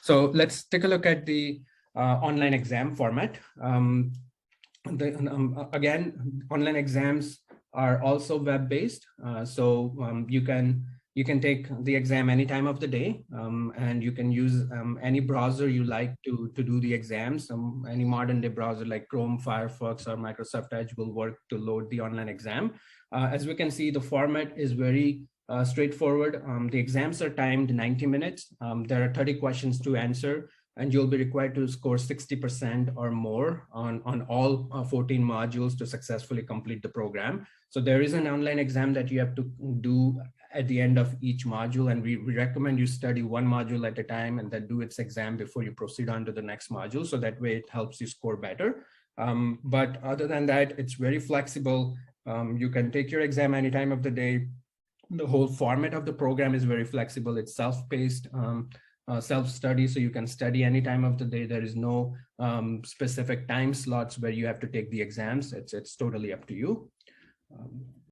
So let's take a look at the online exam format. Again, online exams are also web-based, so you can take the exam any time of the day, and you can use any browser you like to do the exams. Any modern day browser like Chrome, Firefox, or Microsoft Edge will work to load the online exam. As we can see, the format is very straightforward. The exams are timed 90 minutes. There are 30 questions to answer, and you'll be required to score 60% or more on all 14 modules to successfully complete the program. So there is an online exam that you have to do at the end of each module, and we recommend you study one module at a time and then do its exam before you proceed on to the next module. So that way it helps you score better. But other than that, it's very flexible. You can take your exam any time of the day. The whole format of the program is very flexible. It's self-paced, self-study, so you can study any time of the day. There is no specific time slots where you have to take the exams. It's totally up to you.